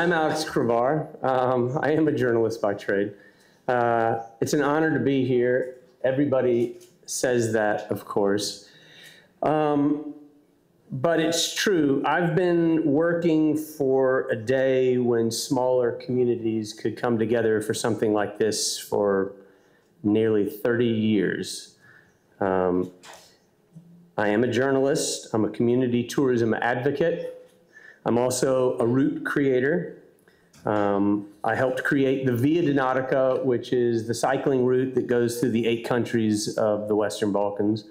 I'm Alex Crevar. I am a journalist by trade. It's an honor to be here. Everybody says that, of course. But it's true. I've been working for a day when smaller communities could come together for something like this for nearly 30 years. I am a journalist. I'm a community tourism advocate. I'm also a route creator. I helped create the Via Nautica, which is the cycling route that goes through the 8 countries of the Western Balkans.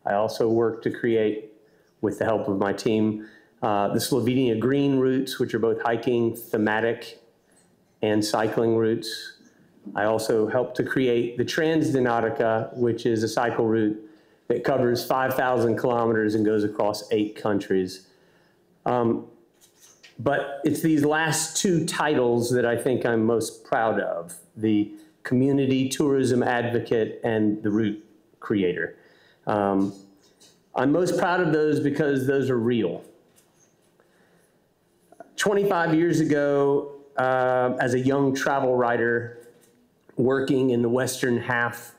I also worked to create, with the help of my team, the Slovenia Green routes, which are both hiking, thematic, and cycling routes. I also helped to create the Nautica, which is a cycle route that covers 5,000 kilometers and goes across 8 countries. But it's these last 2 titles that I think I'm most proud of, the community tourism advocate and the route creator. I'm most proud of those because those are real. 25 years ago, as a young travel writer working in the western half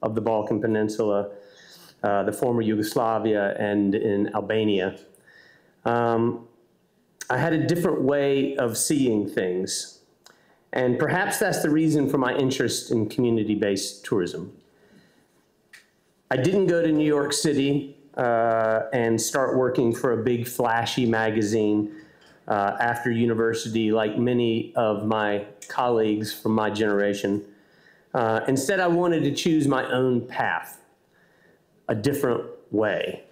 of the Balkan Peninsula, the former Yugoslavia, and in Albania, I had a different way of seeing things. And perhaps that's the reason for my interest in community-based tourism. I didn't go to New York City and start working for a big flashy magazine after university like many of my colleagues from my generation. Instead, I wanted to choose my own path, a different way.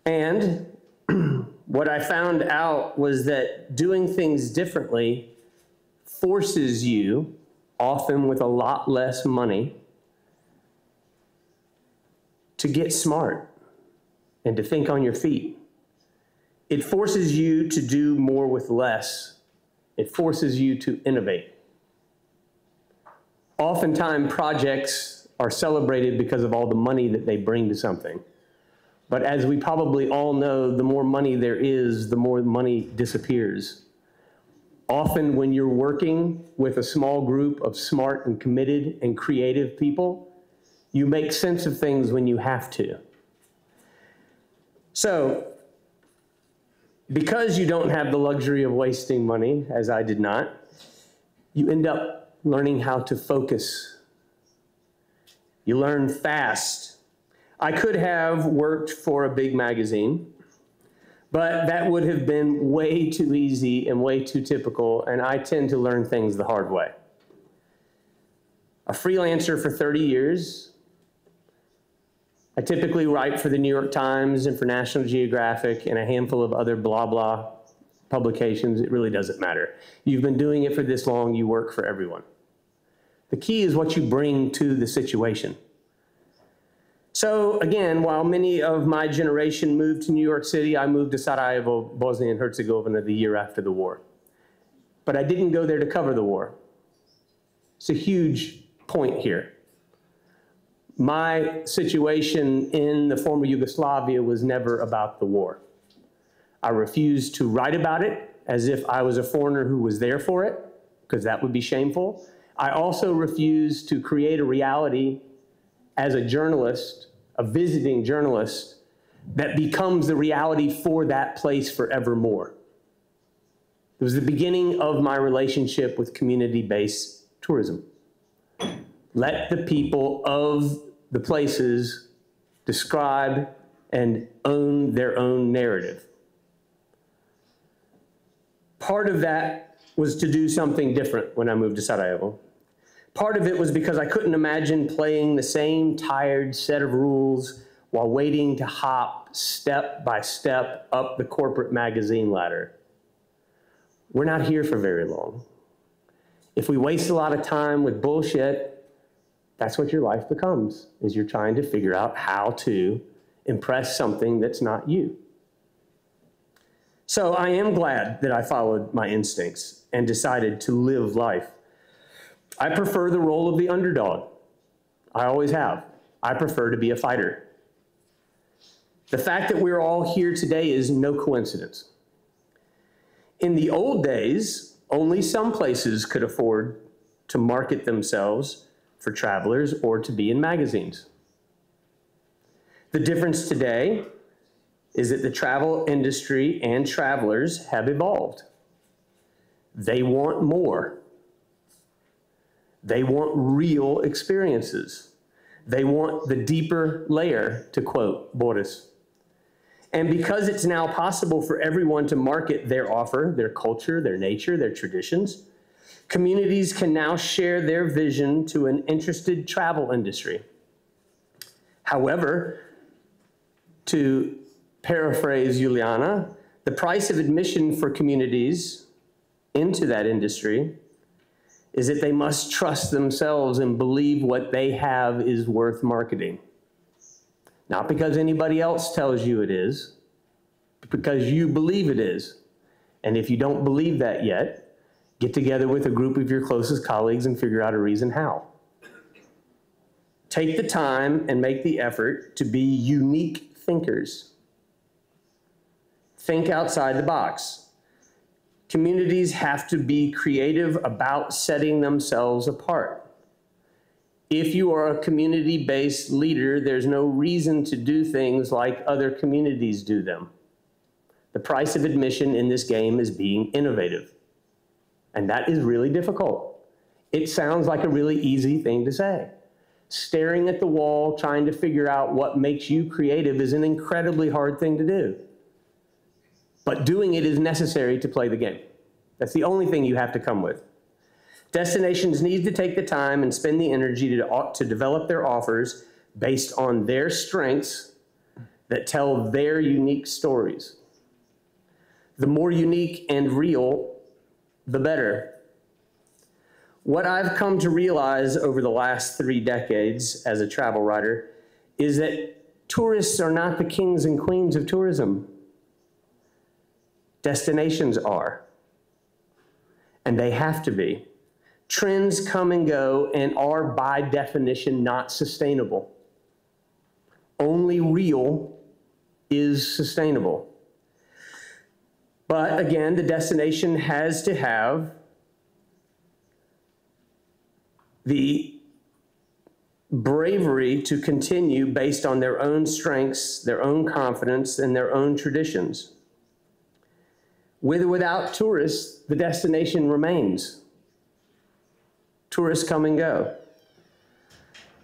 And what I found out was that doing things differently forces you, often with a lot less money, to get smart and to think on your feet. It forces you to do more with less. It forces you to innovate. Oftentimes, projects are celebrated because of all the money that they bring to something. But as we probably all know, the more money there is, the more money disappears. Often when you're working with a small group of smart and committed and creative people, you make sense of things when you have to. So, because you don't have the luxury of wasting money, as I did not, you end up learning how to focus. You learn fast. I could have worked for a big magazine, but that would have been way too easy and way too typical, and I tend to learn things the hard way. A freelancer for 30 years, I typically write for the New York Times and for National Geographic and a handful of other blah, blah publications. It really doesn't matter. You've been doing it for this long, you work for everyone. The key is what you bring to the situation. So again, while many of my generation moved to New York City, I moved to Sarajevo, Bosnia and Herzegovina the year after the war. But I didn't go there to cover the war. It's a huge point here. My situation in the former Yugoslavia was never about the war. I refused to write about it as if I was a foreigner who was there for it, because that would be shameful. I also refused to create a reality as a journalist, a visiting journalist, that becomes the reality for that place forevermore. It was the beginning of my relationship with community-based tourism. Let the people of the places describe and own their own narrative. Part of that was to do something different when I moved to Sarajevo. Part of it was because I couldn't imagine playing the same tired set of rules while waiting to hop step by step up the corporate magazine ladder. We're not here for very long. If we waste a lot of time with bullshit, that's what your life becomes, is you're trying to figure out how to impress something that's not you. So I am glad that I followed my instincts and decided to live life. I prefer the role of the underdog. I always have. I prefer to be a fighter. The fact that we're all here today is no coincidence. In the old days, only some places could afford to market themselves for travelers or to be in magazines. The difference today is that the travel industry and travelers have evolved. They want more. They want real experiences. They want the deeper layer, to quote Boris. And because it's now possible for everyone to market their offer, their culture, their nature, their traditions, communities can now share their vision to an interested travel industry. However, to paraphrase Juliana, the price of admission for communities into that industry is that they must trust themselves and believe what they have is worth marketing. Not because anybody else tells you it is, but because you believe it is. And if you don't believe that yet, get together with a group of your closest colleagues and figure out a reason how. Take the time and make the effort to be unique thinkers. Think outside the box. Communities have to be creative about setting themselves apart. If you are a community-based leader, there's no reason to do things like other communities do them. The price of admission in this game is being innovative. And that is really difficult. It sounds like a really easy thing to say. Staring at the wall, trying to figure out what makes you creative is an incredibly hard thing to do. But doing it is necessary to play the game. That's the only thing you have to come with. Destinations need to take the time and spend the energy to develop their offers based on their strengths that tell their unique stories. The more unique and real, the better. What I've come to realize over the last 3 decades as a travel writer is that tourists are not the kings and queens of tourism. Destinations are, and they have to be. Trends come and go and are by definition not sustainable. Only real is sustainable. But again, the destination has to have the bravery to continue based on their own strengths, their own confidence, and their own traditions. With or without tourists, the destination remains. Tourists come and go.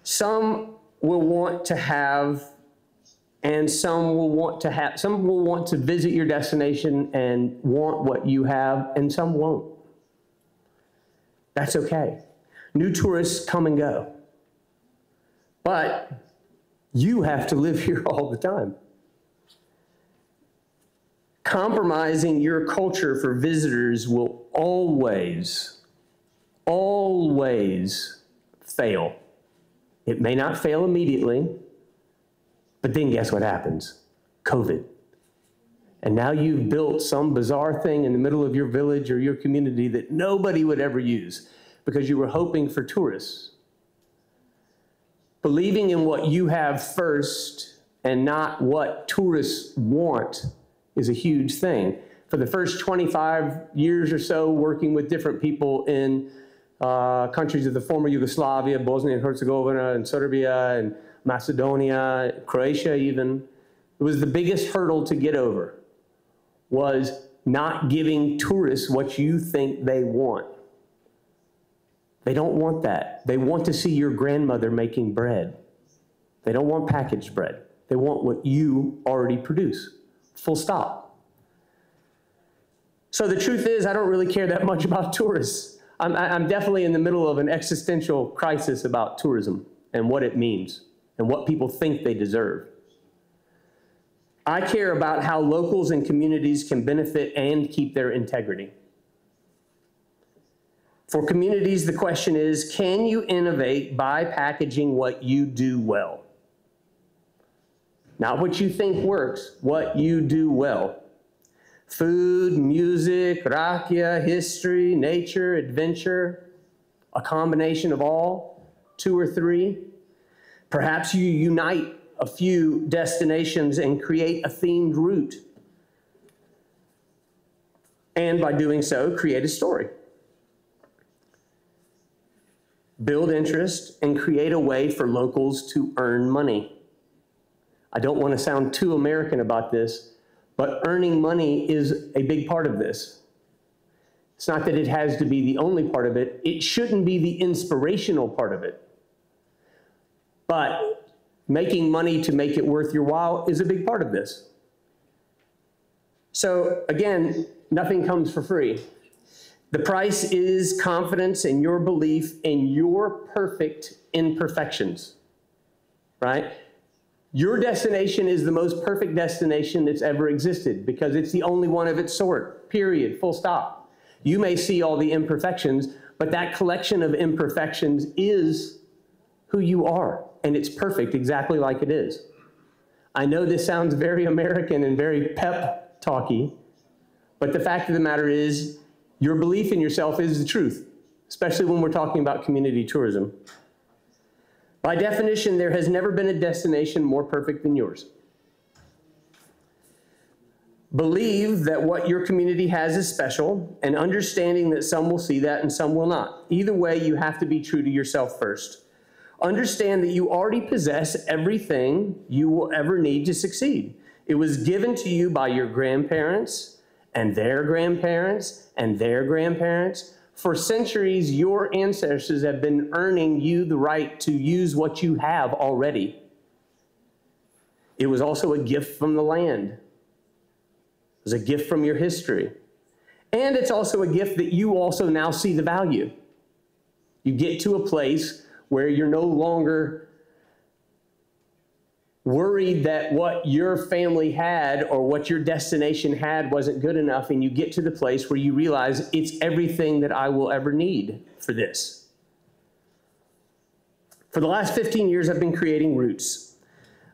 Some will want to have, and some will want to visit your destination and want what you have, and some won't. That's okay. New tourists come and go. But you have to live here all the time. Compromising your culture for visitors will always fail. It may not fail immediately, but then guess what happens? COVID. And now you've built some bizarre thing in the middle of your village or your community that nobody would ever use because you were hoping for tourists. Believing in what you have first and not what tourists want is a huge thing. For the first 25 years or so, working with different people in countries of the former Yugoslavia, Bosnia and Herzegovina, and Serbia, and Macedonia, Croatia even, it was the biggest hurdle to get over, was not giving tourists what you think they want. They don't want that. They want to see your grandmother making bread. They don't want packaged bread. They want what you already produce. Full stop. So the truth is, I don't really care that much about tourists. I'm definitely in the middle of an existential crisis about tourism and what it means and what people think they deserve. I care about how locals and communities can benefit and keep their integrity. For communities, the question is, can you innovate by packaging what you do well? Not what you think works, what you do well. Food, music, rakia, history, nature, adventure, a combination of all, 2 or 3. Perhaps you unite a few destinations and create a themed route. And by doing so, create a story. Build interest and create a way for locals to earn money. I don't want to sound too American about this, but earning money is a big part of this. It's not that it has to be the only part of it. It shouldn't be the inspirational part of it. But making money to make it worth your while is a big part of this. So again, nothing comes for free. The price is confidence in your belief in your perfect imperfections, right? Your destination is the most perfect destination that's ever existed because it's the only one of its sort, period, full stop. You may see all the imperfections, but that collection of imperfections is who you are, and it's perfect exactly like it is. I know this sounds very American and very pep talky, but the fact of the matter is your belief in yourself is the truth, especially when we're talking about community tourism. By definition, there has never been a destination more perfect than yours. Believe that what your community has is special, and understanding that some will see that and some will not. Either way, you have to be true to yourself first. Understand that you already possess everything you will ever need to succeed. It was given to you by your grandparents and their grandparents and their grandparents. For centuries, your ancestors have been earning you the right to use what you have already. It was also a gift from the land. It was a gift from your history. And it's also a gift that you also now see the value. You get to a place where you're no longer worried that what your family had or what your destination had wasn't good enough, and you get to the place where you realize it's everything that I will ever need for this. For the last 15 years, I've been creating routes.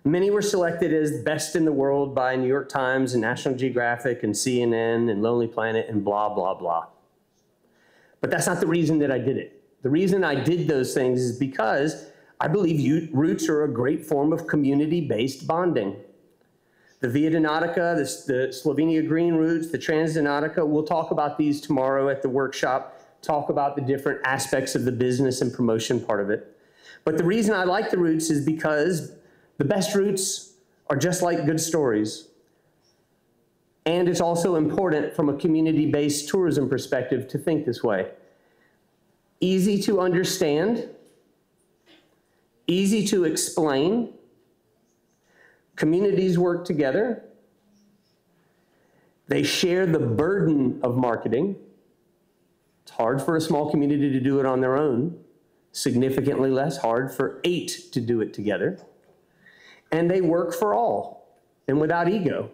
Many were selected as best in the world by New York Times and National Geographic and CNN and Lonely Planet and blah, blah, blah. But that's not the reason that I did it. The reason I did those things is because I believe routes are a great form of community-based bonding. The Via Donatica, the Slovenia Green routes, the Transdonatica, we'll talk about these tomorrow at the workshop, talk about the different aspects of the business and promotion part of it. But the reason I like the routes is because the best routes are just like good stories. And it's also important from a community-based tourism perspective to think this way. Easy to understand, easy to explain, communities work together, they share the burden of marketing. It's hard for a small community to do it on their own, significantly less hard for 8 to do it together. And they work for all and without ego.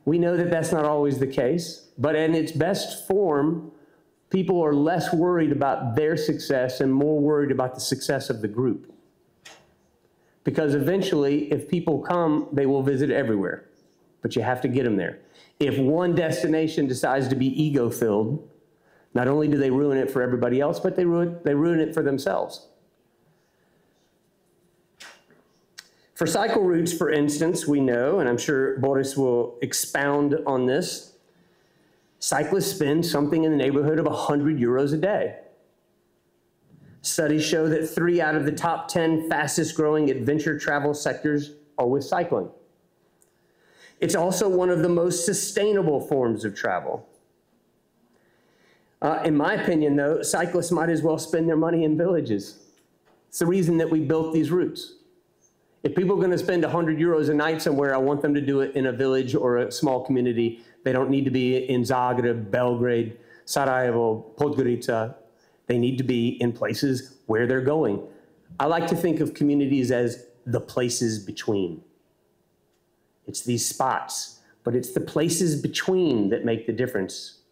We know that that's not always the case, but in its best form, people are less worried about their success and more worried about the success of the group. Because eventually, if people come, they will visit everywhere, but you have to get them there. If one destination decides to be ego-filled, not only do they ruin it for everybody else, but they ruin it for themselves. For cycle routes, for instance, we know, and I'm sure Boris will expound on this, cyclists spend something in the neighborhood of 100 euros a day. Studies show that 3 out of the top 10 fastest growing adventure travel sectors are with cycling. It's also one of the most sustainable forms of travel. In my opinion, though, cyclists might as well spend their money in villages. It's the reason that we built these routes. If people are going to spend 100 euros a night somewhere, I want them to do it in a village or a small community. They don't need to be in Zagreb, Belgrade, Sarajevo, Podgorica. They need to be in places where they're going. I like to think of communities as the places between. It's these spots, but it's the places between that make the difference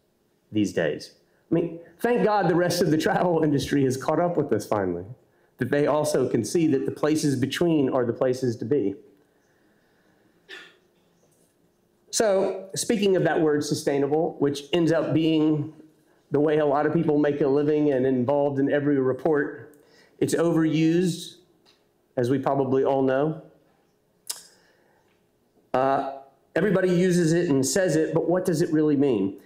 these days. I mean, thank God the rest of the travel industry has caught up with us finally, that they also can see that the places between are the places to be. So, speaking of that word sustainable, which ends up being the way a lot of people make a living and involved in every report, it's overused, as we probably all know. Everybody uses it and says it, but what does it really mean?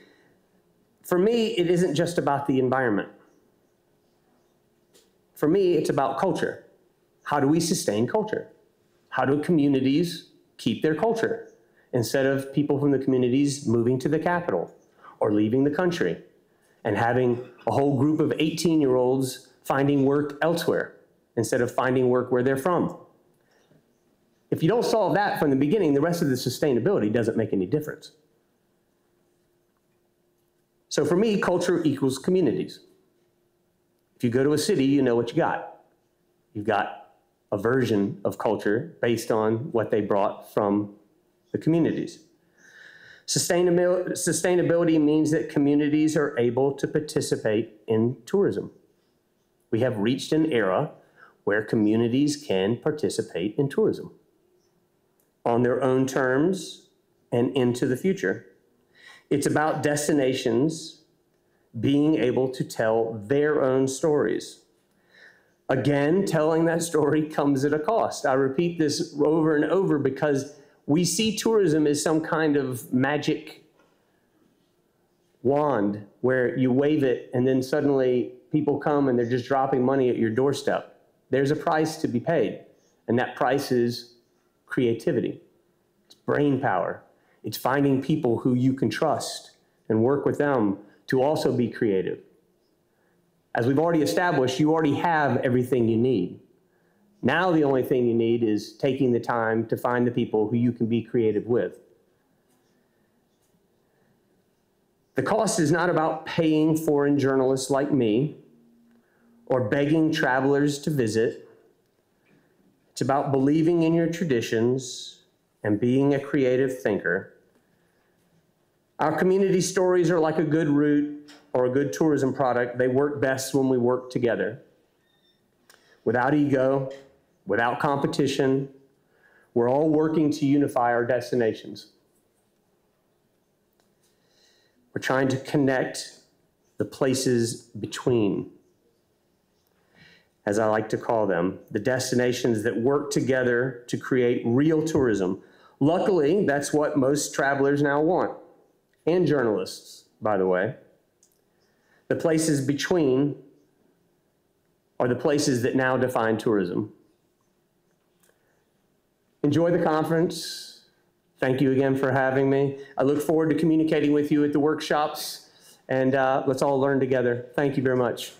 For me, it isn't just about the environment. For me, it's about culture. How do we sustain culture? How do communities keep their culture instead of people from the communities moving to the capital or leaving the country and having a whole group of 18-year-olds finding work elsewhere instead of finding work where they're from? If you don't solve that from the beginning, the rest of the sustainability doesn't make any difference. So for me, culture equals communities. If you go to a city, you know what you got. You've got a version of culture based on what they brought from the communities. Sustainability means that communities are able to participate in tourism. We have reached an era where communities can participate in tourism on their own terms and into the future. It's about destinations being able to tell their own stories. Again, telling that story comes at a cost. I repeat this over and over because we see tourism as some kind of magic wand where you wave it and then suddenly people come and they're just dropping money at your doorstep. There's a price to be paid, and that price is creativity. It's brain power. It's finding people who you can trust and work with them to also be creative. As we've already established, you already have everything you need. Now the only thing you need is taking the time to find the people who you can be creative with. The cost is not about paying foreign journalists like me or begging travelers to visit. It's about believing in your traditions and being a creative thinker. Our community stories are like a good route or a good tourism product. They work best when we work together. Without ego, without competition, we're all working to unify our destinations. We're trying to connect the places between, as I like to call them, the destinations that work together to create real tourism. Luckily, that's what most travelers now want, and journalists, by the way. The places between are the places that now define tourism. Enjoy the conference. Thank you again for having me. I look forward to communicating with you at the workshops, and let's all learn together. Thank you very much.